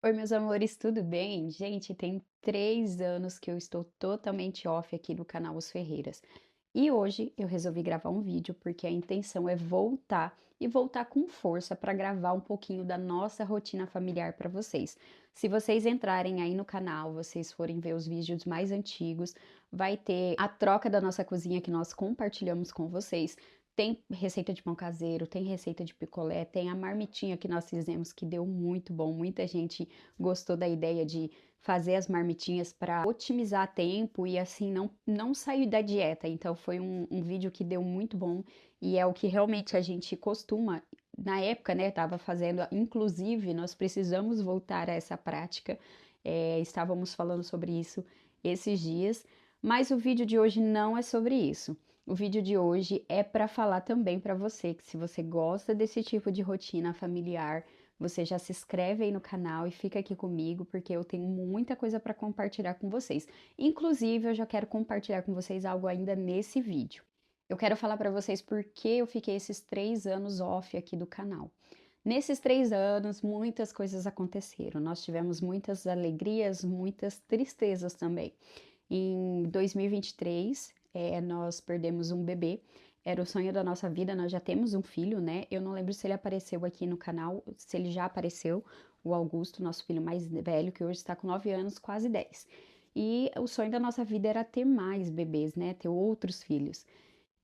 Oi, meus amores, tudo bem? Gente, tem 3 anos que eu estou totalmente off aqui no canal Os Ferreiras. E hoje eu resolvi gravar um vídeo porque a intenção é voltar e voltar com força para gravar um pouquinho da nossa rotina familiar para vocês. Se vocês entrarem aí no canal, vocês forem ver os vídeos mais antigos, vai ter a troca da nossa cozinha que nós compartilhamos com vocês. Tem receita de pão caseiro, tem receita de picolé, tem a marmitinha que nós fizemos que deu muito bom. Muita gente gostou da ideia de fazer as marmitinhas para otimizar tempo e assim não sair da dieta. Então foi um vídeo que deu muito bom e é o que realmente a gente costuma. Na época, né, estava fazendo, inclusive, nós precisamos voltar a essa prática. Estávamos falando sobre isso esses dias, mas o vídeo de hoje não é sobre isso. O vídeo de hoje é para falar também para você que se você gosta desse tipo de rotina familiar, você já se inscreve aí no canal e fica aqui comigo, porque eu tenho muita coisa para compartilhar com vocês. Inclusive, eu já quero compartilhar com vocês algo ainda nesse vídeo. Eu quero falar para vocês por que eu fiquei esses 3 anos off aqui do canal. Nesses 3 anos, muitas coisas aconteceram. Nós tivemos muitas alegrias, muitas tristezas também. Em 2023, nós perdemos um bebê. Era o sonho da nossa vida, nós já temos um filho, né? Eu não lembro se ele apareceu aqui no canal, se ele já apareceu, o Augusto, nosso filho mais velho, que hoje está com 9 anos, quase 10. E o sonho da nossa vida era ter mais bebês, né? Ter outros filhos.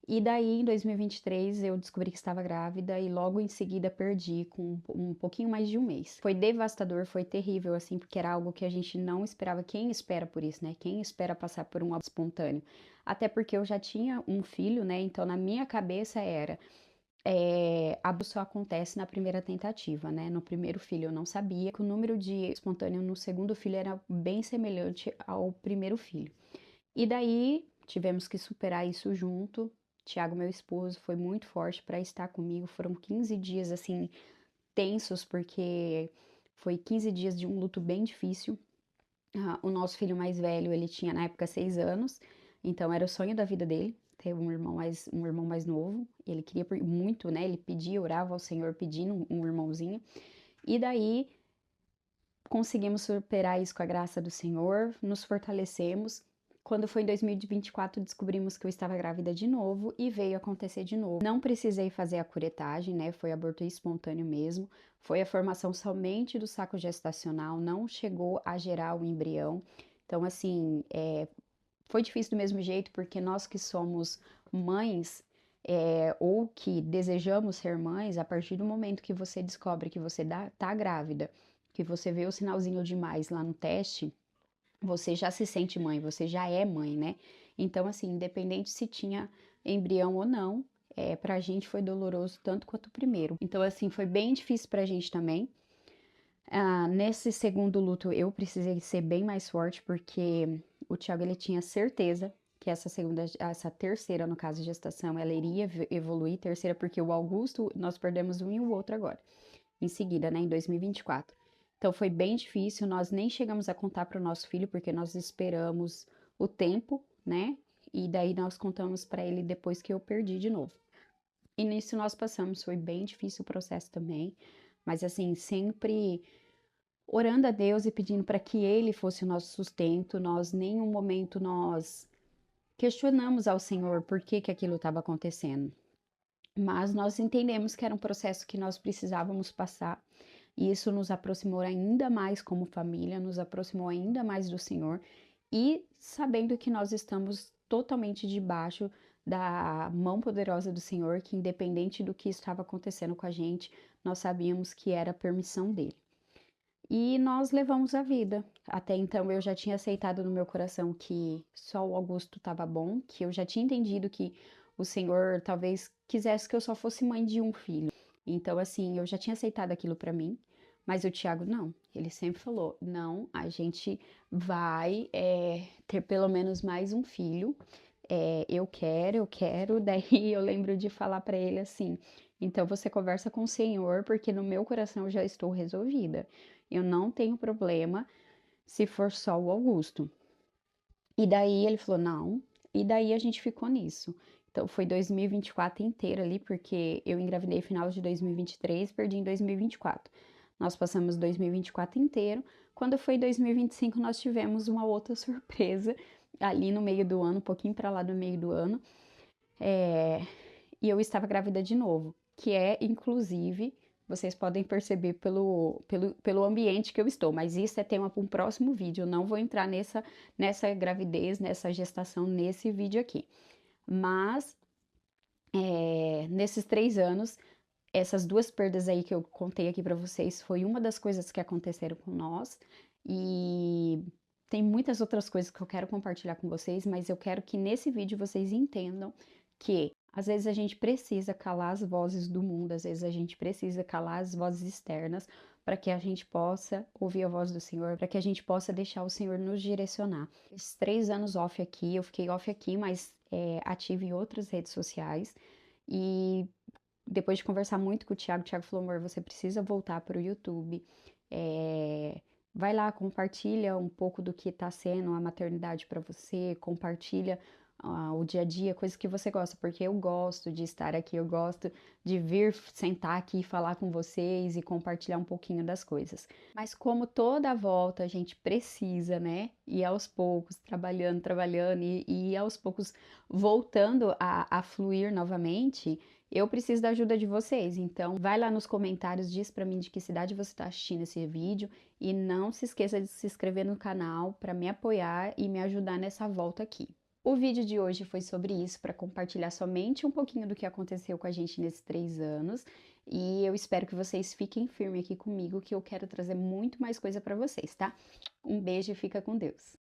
E daí, em 2023, eu descobri que estava grávida e logo em seguida perdi com um pouquinho mais de um mês. Foi devastador, foi terrível, assim, porque era algo que a gente não esperava. Quem espera por isso, né? Quem espera passar por um aborto espontâneo? Até porque eu já tinha um filho, né? Então, na minha cabeça era, aborto só acontece na primeira tentativa, né? No primeiro filho eu não sabia que o número de espontâneo no segundo filho era bem semelhante ao primeiro filho. E daí tivemos que superar isso junto. Tiago, meu esposo, foi muito forte para estar comigo. Foram 15 dias assim tensos, porque foi 15 dias de um luto bem difícil. O nosso filho mais velho, ele tinha na época 6 anos, então era o sonho da vida dele ter um irmão mais novo. Ele queria muito, né? Ele pedia, orava ao Senhor pedindo um irmãozinho. E daí conseguimos superar isso com a graça do Senhor, nos fortalecemos. Quando foi em 2024, descobrimos que eu estava grávida de novo e veio acontecer de novo. Não precisei fazer a curetagem, né? Foi aborto espontâneo mesmo. Foi a formação somente do saco gestacional, não chegou a gerar o embrião. Então, assim, foi difícil do mesmo jeito, porque nós que somos mães, ou que desejamos ser mães, a partir do momento que você descobre que você tá grávida, que você vê o sinalzinho de mais lá no teste, você já se sente mãe, você já é mãe, né? Então, assim, independente se tinha embrião ou não, pra gente foi doloroso tanto quanto o primeiro. Então, assim, foi bem difícil pra gente também. Nesse segundo luto, eu precisei ser bem mais forte, porque o Thiago, ele tinha certeza que essa terceira, no caso, gestação, ela iria evoluir. Terceira, porque o Augusto, nós perdemos um e o outro agora, em seguida, né, em 2024. Então, foi bem difícil, nós nem chegamos a contar para o nosso filho, porque nós esperamos o tempo, né, e daí nós contamos para ele depois que eu perdi de novo. E nisso nós passamos, foi bem difícil o processo também, mas assim, sempre orando a Deus e pedindo para que Ele fosse o nosso sustento. Nós, nenhum momento, nós questionamos ao Senhor por que que aquilo estava acontecendo. Mas nós entendemos que era um processo que nós precisávamos passar, e isso nos aproximou ainda mais como família, nos aproximou ainda mais do Senhor, e sabendo que nós estamos totalmente debaixo da mão poderosa do Senhor, que independente do que estava acontecendo com a gente, nós sabíamos que era a permissão dele. E nós levamos a vida. Até então eu já tinha aceitado no meu coração que só o Augusto estava bom, que eu já tinha entendido que o Senhor talvez quisesse que eu só fosse mãe de um filho. Então, assim, eu já tinha aceitado aquilo para mim, mas o Tiago não. Ele sempre falou: não, a gente vai ter pelo menos mais um filho. Eu quero, eu quero. Daí eu lembro de falar para ele assim: então você conversa com o Senhor, porque no meu coração eu já estou resolvida. Eu não tenho problema se for só o Augusto. E daí ele falou, não. E daí a gente ficou nisso. Então foi 2024 inteiro ali, porque eu engravidei final de 2023, perdi em 2024. Nós passamos 2024 inteiro. Quando foi 2025, nós tivemos uma outra surpresa ali no meio do ano, um pouquinho para lá do meio do ano, e eu estava grávida de novo, que é, inclusive, vocês podem perceber pelo ambiente que eu estou, mas isso é tema para um próximo vídeo, eu não vou entrar nessa gravidez, nessa gestação, nesse vídeo aqui. Mas, nesses 3 anos, essas duas perdas aí que eu contei aqui para vocês foi uma das coisas que aconteceram com nós, e tem muitas outras coisas que eu quero compartilhar com vocês, mas eu quero que nesse vídeo vocês entendam que às vezes a gente precisa calar as vozes do mundo, às vezes a gente precisa calar as vozes externas para que a gente possa ouvir a voz do Senhor, para que a gente possa deixar o Senhor nos direcionar. Esses 3 anos off aqui, eu fiquei off aqui, mas ativa em outras redes sociais, e depois de conversar muito com o Thiago falou, amor, você precisa voltar para o YouTube. Vai lá, compartilha um pouco do que está sendo a maternidade para você, compartilha o dia a dia, coisas que você gosta, porque eu gosto de estar aqui, eu gosto de vir sentar aqui e falar com vocês e compartilhar um pouquinho das coisas. Mas como toda a volta a gente precisa, né, ir aos poucos, trabalhando e aos poucos voltando a fluir novamente, eu preciso da ajuda de vocês. Então, vai lá nos comentários, diz pra mim de que cidade você está assistindo esse vídeo e não se esqueça de se inscrever no canal para me apoiar e me ajudar nessa volta aqui. O vídeo de hoje foi sobre isso, para compartilhar somente um pouquinho do que aconteceu com a gente nesses 3 anos. E eu espero que vocês fiquem firmes aqui comigo, que eu quero trazer muito mais coisa para vocês, tá? Um beijo e fica com Deus.